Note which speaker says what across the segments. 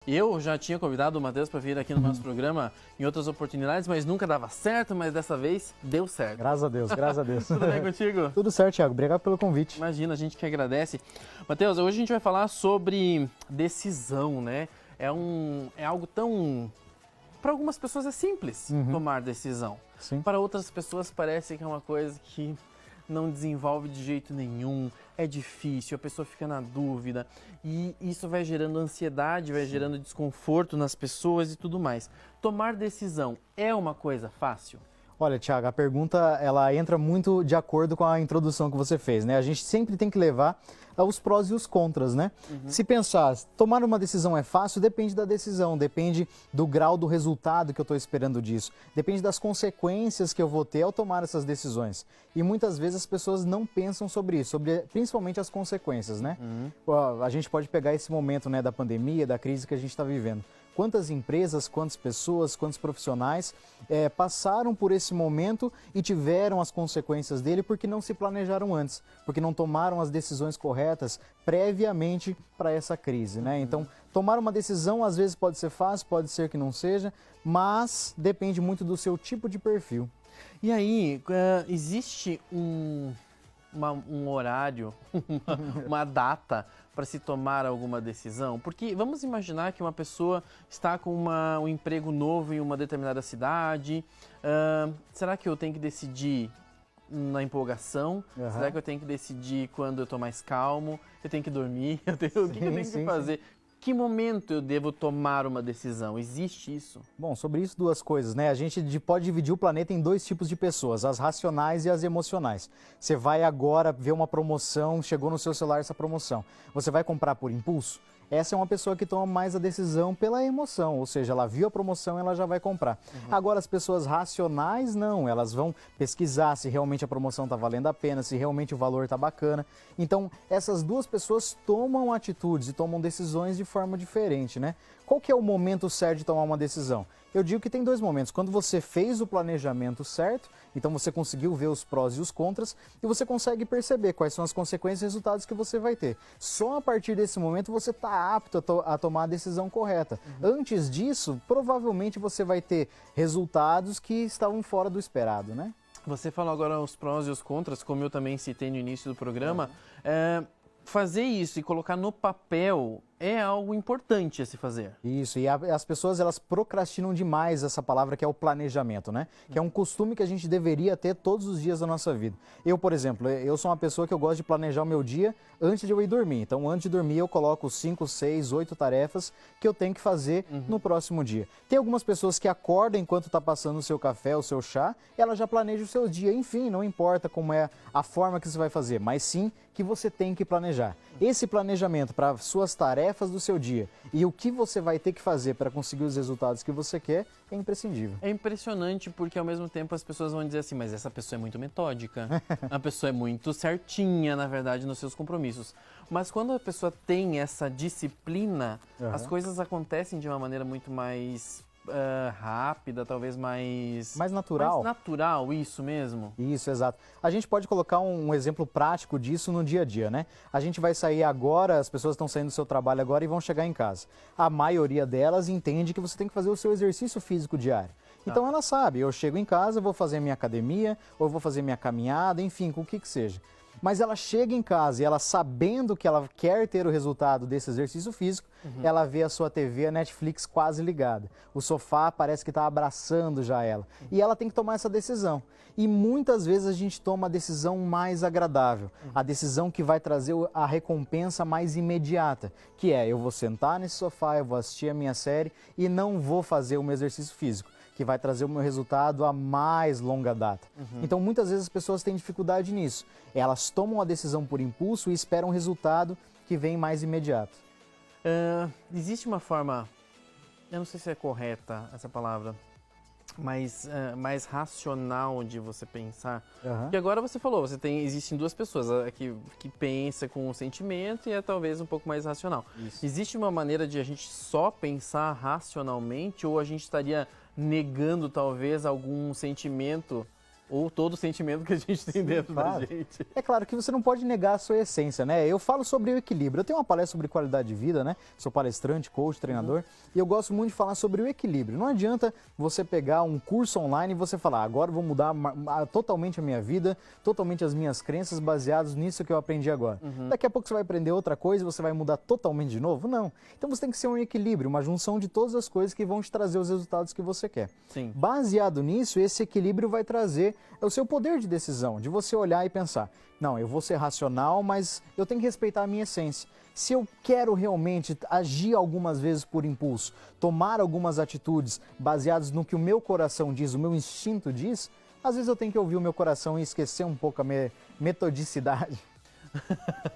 Speaker 1: Eu já tinha convidado o Matheus para vir aqui no nosso programa em outras oportunidades, mas nunca dava certo, mas dessa vez deu certo.
Speaker 2: Graças a Deus, graças a Deus.
Speaker 1: Tudo bem contigo?
Speaker 2: Tudo certo, Thiago. Obrigado pelo convite.
Speaker 1: Imagina, a gente que agradece. Matheus, hoje a gente vai falar sobre decisão, né? É algo tão... Para algumas pessoas é simples tomar decisão.
Speaker 2: Sim.
Speaker 1: Para outras pessoas parece que é uma coisa que não desenvolve de jeito nenhum, é difícil, a pessoa fica na dúvida e isso vai gerando ansiedade, vai gerando desconforto nas pessoas e tudo mais. Tomar decisão é uma coisa fácil?
Speaker 2: Olha, Thiago, a pergunta ela entra muito de acordo com a introdução que você fez, né? A gente sempre tem que levar os prós e os contras, né? Se pensar, tomar uma decisão é fácil, depende da decisão, depende do grau do resultado que eu estou esperando disso, depende das consequências que eu vou ter ao tomar essas decisões. E muitas vezes as pessoas não pensam sobre isso, sobre principalmente as consequências, né? A gente pode pegar esse momento, né, da pandemia, da crise que a gente está vivendo. Quantas empresas, quantas pessoas, quantos profissionais passaram por esse momento e tiveram as consequências dele porque não se planejaram antes, porque não tomaram as decisões corretas previamente para essa crise, né? Então, tomar uma decisão às vezes pode ser fácil, pode ser que não seja, mas depende muito do seu tipo de perfil.
Speaker 1: E aí, existe um horário, uma data para se tomar alguma decisão? Porque vamos imaginar que uma pessoa está com um emprego novo em uma determinada cidade. Será que eu tenho que decidir na empolgação? Será que eu tenho que decidir quando eu estou mais calmo? Eu tenho que dormir? O que eu tenho que fazer? Que momento eu devo tomar uma decisão? Existe isso?
Speaker 2: Bom, sobre isso duas coisas, né? A gente pode dividir o planeta em dois tipos de pessoas, as racionais e as emocionais. Você vai agora ver uma promoção, chegou no seu celular essa promoção. Você vai comprar por impulso? Essa é uma pessoa que toma mais a decisão pela emoção, ou seja, ela viu a promoção, ela já vai comprar. Agora, as pessoas racionais, não, elas vão pesquisar se realmente a promoção está valendo a pena, se realmente o valor está bacana. Então, essas duas pessoas tomam atitudes e tomam decisões de forma diferente, né? Qual que é o momento certo de tomar uma decisão? Eu digo que tem dois momentos. Quando você fez o planejamento certo, então você conseguiu ver os prós e os contras e você consegue perceber quais são as consequências e resultados que você vai ter. Só a partir desse momento você está apto a tomar a decisão correta. Antes disso, provavelmente você vai ter resultados que estavam fora do esperado, né?
Speaker 1: Você falou agora os prós e os contras, como eu também citei no início do programa. Fazer isso e colocar no papel é algo importante a se fazer.
Speaker 2: Isso, e as pessoas elas procrastinam demais essa palavra que é o planejamento, né? Que é um costume que a gente deveria ter todos os dias da nossa vida. Eu, por exemplo, eu sou uma pessoa que eu gosto de planejar o meu dia antes de eu ir dormir. Então, antes de dormir, eu coloco 5, 6, 8 tarefas que eu tenho que fazer no próximo dia. Tem algumas pessoas que acordam enquanto está passando o seu café, o seu chá, ela já planeja o seu dia. Enfim, não importa como é a forma que você vai fazer, mas sim que você tem que planejar. Esse planejamento para suas tarefas do seu dia e o que você vai ter que fazer para conseguir os resultados que você quer é imprescindível.
Speaker 1: É impressionante porque ao mesmo tempo as pessoas vão dizer assim, mas essa pessoa é muito metódica, a pessoa é muito certinha, na verdade, nos seus compromissos. Mas quando a pessoa tem essa disciplina, as coisas acontecem de uma maneira muito mais rápida, talvez mais
Speaker 2: natural.
Speaker 1: Mais natural, isso mesmo.
Speaker 2: Isso, exato. A gente pode colocar um exemplo prático disso no dia a dia, né? A gente vai sair agora, as pessoas estão saindo do seu trabalho agora e vão chegar em casa. A maioria delas entende que você tem que fazer o seu exercício físico diário. Então ela sabe, eu chego em casa, vou fazer minha academia, ou vou fazer minha caminhada, enfim, com o que seja. Mas ela chega em casa e ela sabendo que ela quer ter o resultado desse exercício físico, ela vê a sua TV, a Netflix quase ligada. O sofá parece que está abraçando já ela. E ela tem que tomar essa decisão. E muitas vezes a gente toma a decisão mais agradável, a decisão que vai trazer a recompensa mais imediata, que é eu vou sentar nesse sofá, eu vou assistir a minha série e não vou fazer o meu exercício físico, que vai trazer o meu resultado a mais longa data. Então, muitas vezes as pessoas têm dificuldade nisso. Elas tomam a decisão por impulso e esperam um resultado que vem mais imediato.
Speaker 1: Existe uma forma, eu não sei se é correta essa palavra, mas mais racional de você pensar. Porque agora você falou, existem duas pessoas, a que pensa com o sentimento e é talvez um pouco mais racional. Isso. Existe uma maneira de a gente só pensar racionalmente ou a gente estaria negando talvez algum sentimento ou todo o sentimento que a gente tem dentro da
Speaker 2: claro.
Speaker 1: gente.
Speaker 2: É claro que você não pode negar a sua essência, né? Eu falo sobre o equilíbrio. Eu tenho uma palestra sobre qualidade de vida, né? Sou palestrante, coach, treinador, e eu gosto muito de falar sobre o equilíbrio. Não adianta você pegar um curso online e você falar, agora eu vou mudar totalmente a minha vida, totalmente as minhas crenças baseadas nisso que eu aprendi agora. Daqui a pouco você vai aprender outra coisa e você vai mudar totalmente de novo? Não. Então você tem que ser um equilíbrio, uma junção de todas as coisas que vão te trazer os resultados que você quer.
Speaker 1: Sim.
Speaker 2: Baseado nisso, esse equilíbrio vai trazer o seu poder de decisão, de você olhar e pensar, não, eu vou ser racional, mas eu tenho que respeitar a minha essência. Se eu quero realmente agir algumas vezes por impulso, tomar algumas atitudes baseadas no que o meu coração diz, o meu instinto diz, às vezes eu tenho que ouvir o meu coração e esquecer um pouco a metodicidade.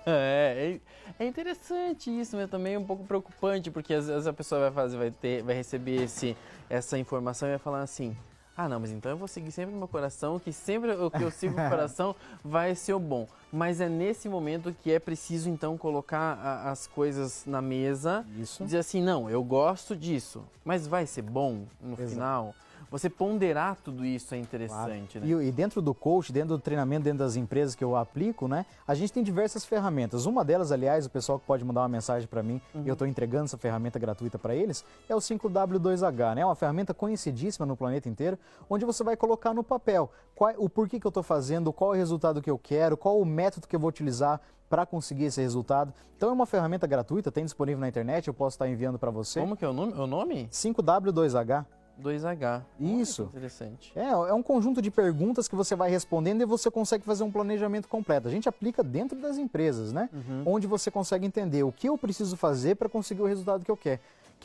Speaker 1: É interessante isso, mas também é um pouco preocupante, porque às vezes a pessoa vai receber essa informação e vai falar assim, ah não, mas então eu vou seguir sempre o meu coração, que sempre o que eu sigo o coração vai ser o bom. Mas é nesse momento que é preciso então colocar as coisas na mesa,
Speaker 2: Isso.
Speaker 1: dizer assim, não, eu gosto disso, mas vai ser bom no final? Você ponderar tudo isso é interessante,
Speaker 2: claro.
Speaker 1: Né?
Speaker 2: E dentro do coach, dentro do treinamento, dentro das empresas que eu aplico, né? A gente tem diversas ferramentas. Uma delas, aliás, o pessoal que pode mandar uma mensagem para mim, e eu estou entregando essa ferramenta gratuita para eles, é o 5W2H, né? É uma ferramenta conhecidíssima no planeta inteiro, onde você vai colocar no papel o porquê que eu estou fazendo, qual é o resultado que eu quero, qual o método que eu vou utilizar para conseguir esse resultado. Então é uma ferramenta gratuita, tem disponível na internet, eu posso estar enviando para você.
Speaker 1: Como que é o nome?
Speaker 2: 5W2H.
Speaker 1: 2H.
Speaker 2: Isso.
Speaker 1: Olha, interessante.
Speaker 2: É um conjunto de perguntas que você vai respondendo e você consegue fazer um planejamento completo. A gente aplica dentro das empresas, né? Onde você consegue entender o que eu preciso fazer para conseguir o resultado que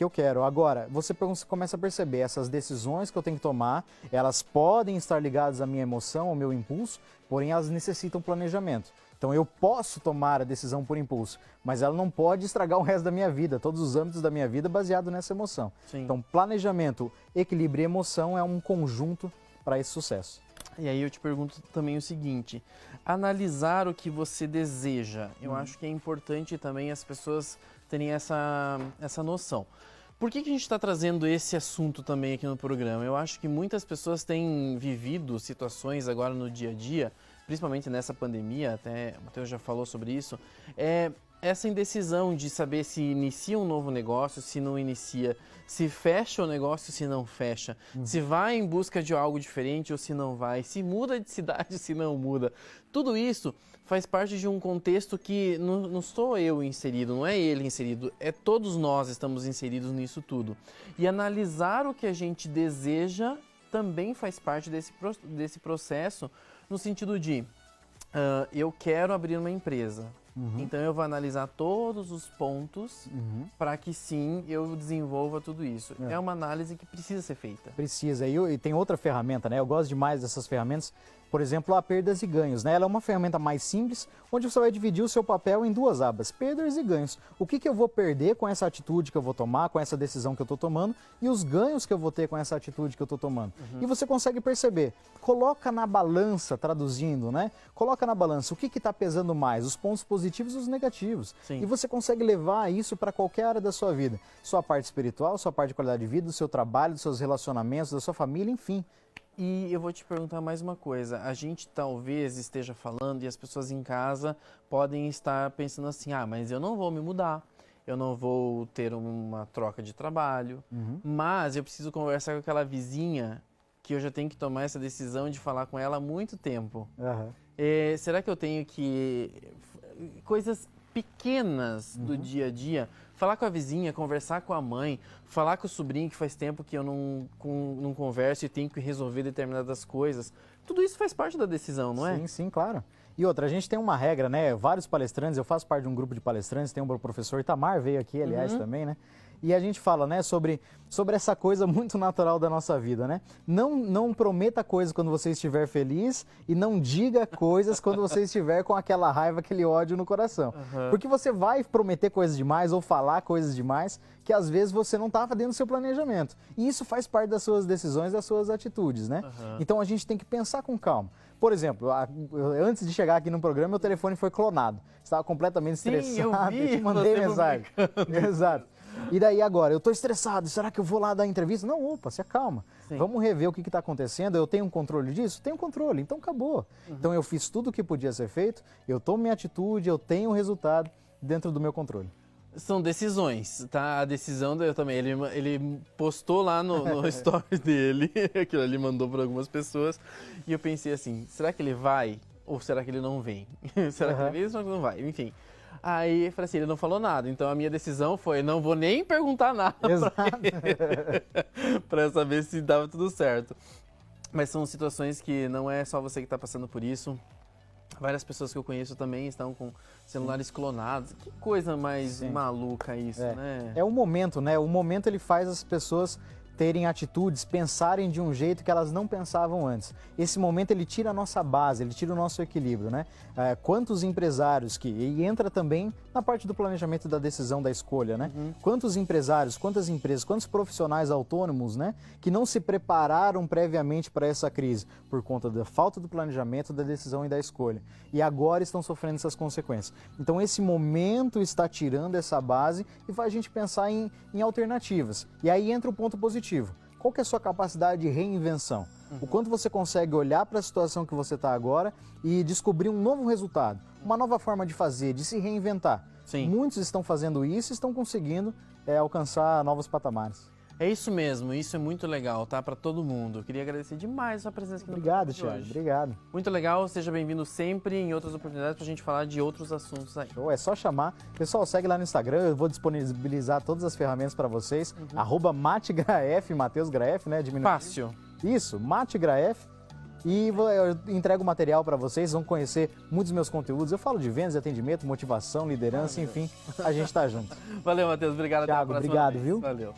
Speaker 2: eu quero. Agora, você começa a perceber essas decisões que eu tenho que tomar, elas podem estar ligadas à minha emoção, ao meu impulso, porém elas necessitam planejamento. Então eu posso tomar a decisão por impulso, mas ela não pode estragar o resto da minha vida, todos os âmbitos da minha vida baseado nessa emoção.
Speaker 1: Sim.
Speaker 2: Então planejamento, equilíbrio e emoção é um conjunto para esse sucesso.
Speaker 1: E aí eu te pergunto também o seguinte, analisar o que você deseja, eu acho que é importante também as pessoas terem essa noção. Por que a gente está trazendo esse assunto também aqui no programa? Eu acho que muitas pessoas têm vivido situações agora no dia a dia, principalmente nessa pandemia, até o Matheus já falou sobre isso, essa indecisão de saber se inicia um novo negócio, se não inicia, se fecha o negócio, se não fecha, se vai em busca de algo diferente ou se não vai, se muda de cidade, se não muda. Tudo isso faz parte de um contexto que não sou eu inserido, não é ele inserido, é todos nós estamos inseridos nisso tudo. E analisar o que a gente deseja também faz parte desse processo, no sentido de, eu quero abrir uma empresa, então eu vou analisar todos os pontos para que sim, eu desenvolva tudo isso. É uma análise que precisa ser feita.
Speaker 2: Precisa. E tem outra ferramenta, né? Eu gosto demais dessas ferramentas. Por exemplo, a perdas e ganhos, né? Ela é uma ferramenta mais simples, onde você vai dividir o seu papel em duas abas, perdas e ganhos. O que eu vou perder com essa atitude que eu vou tomar, com essa decisão que eu estou tomando, e os ganhos que eu vou ter com essa atitude que eu estou tomando. E você consegue perceber, coloca na balança, traduzindo, né? Coloca na balança o que está pesando mais, os pontos positivos e os negativos.
Speaker 1: Sim.
Speaker 2: E você consegue levar isso para qualquer área da sua vida. Sua parte espiritual, sua parte de qualidade de vida, do seu trabalho, dos seus relacionamentos, da sua família, enfim.
Speaker 1: E eu vou te perguntar mais uma coisa. A gente talvez esteja falando e as pessoas em casa podem estar pensando assim, mas eu não vou me mudar, eu não vou ter uma troca de trabalho, mas eu preciso conversar com aquela vizinha que eu já tenho que tomar essa decisão de falar com ela há muito tempo. Será que eu tenho que... Coisas pequenas do dia a dia, falar com a vizinha, conversar com a mãe, falar com o sobrinho que faz tempo que eu não converso e tenho que resolver determinadas coisas. Tudo isso faz parte da decisão, não é?
Speaker 2: Sim, sim, claro. E outra, a gente tem uma regra, né? Vários palestrantes, eu faço parte de um grupo de palestrantes, tem um professor Itamar, veio aqui, aliás, também, né? E a gente fala, né, sobre essa coisa muito natural da nossa vida, né? Não prometa coisas quando você estiver feliz e não diga coisas quando você estiver com aquela raiva, aquele ódio no coração. Porque você vai prometer coisas demais ou falar coisas demais que às vezes você não estava dentro do seu planejamento. E isso faz parte das suas decisões, das suas atitudes, né? Então a gente tem que pensar com calma. Por exemplo, antes de chegar aqui no programa, meu telefone foi clonado. Estava completamente estressado,
Speaker 1: Sim, eu vi,
Speaker 2: te mandei mensagem. Exato. E daí agora, eu estou estressado, será que eu vou lá dar entrevista? Não, opa, se acalma.
Speaker 1: Sim.
Speaker 2: Vamos rever o que está acontecendo, eu tenho um controle disso? Tenho controle, então acabou. Então eu fiz tudo o que podia ser feito, eu tomo minha atitude, eu tenho o resultado dentro do meu controle.
Speaker 1: São decisões, tá? A decisão eu também. Ele postou lá no story dele, aquilo ali mandou para algumas pessoas, e eu pensei assim, será que ele vai ou será que ele não vem? Será que ele vem ou será que não vai? Enfim. Aí eu falei assim, ele não falou nada, então a minha decisão foi, não vou nem perguntar nada para saber se dava tudo certo. Mas são situações que não é só você que está passando por isso. Várias pessoas que eu conheço também estão com celulares clonados. Que coisa mais maluca isso, né?
Speaker 2: É o momento, né? O momento ele faz as pessoas terem atitudes, pensarem de um jeito que elas não pensavam antes. Esse momento ele tira a nossa base, ele tira o nosso equilíbrio, né? Quantos empresários e entra também na parte do planejamento da decisão da escolha, né? Quantos empresários, quantas empresas, quantos profissionais autônomos, né? Que não se prepararam previamente para essa crise por conta da falta do planejamento, da decisão e da escolha. E agora estão sofrendo essas consequências. Então esse momento está tirando essa base e faz a gente pensar em alternativas. E aí entra o ponto positivo. Qual que é a sua capacidade de reinvenção? O quanto você consegue olhar para a situação que você está agora e descobrir um novo resultado, uma nova forma de fazer, de se reinventar.
Speaker 1: Sim.
Speaker 2: Muitos estão fazendo isso e estão conseguindo alcançar novos patamares.
Speaker 1: É isso mesmo, isso é muito legal, tá? Para todo mundo. Eu queria agradecer demais a sua presença aqui no
Speaker 2: Obrigado,
Speaker 1: programa
Speaker 2: Thiago.
Speaker 1: hoje.
Speaker 2: Obrigado.
Speaker 1: Muito legal, seja bem-vindo sempre em outras oportunidades para a gente falar de outros assuntos aí.
Speaker 2: Show, é só chamar. Pessoal, segue lá no Instagram, eu vou disponibilizar todas as ferramentas para vocês. @MateGraef, Matheus Graef, né?
Speaker 1: Fácil.
Speaker 2: Isso, MateGraef. E eu entrego material para vocês, vão conhecer muitos dos meus conteúdos. Eu falo de vendas, atendimento, motivação, liderança, enfim, a gente tá junto.
Speaker 1: Valeu, Matheus. Obrigado.
Speaker 2: Thiago,
Speaker 1: até a próxima
Speaker 2: obrigado,
Speaker 1: vez.
Speaker 2: viu?
Speaker 1: Valeu.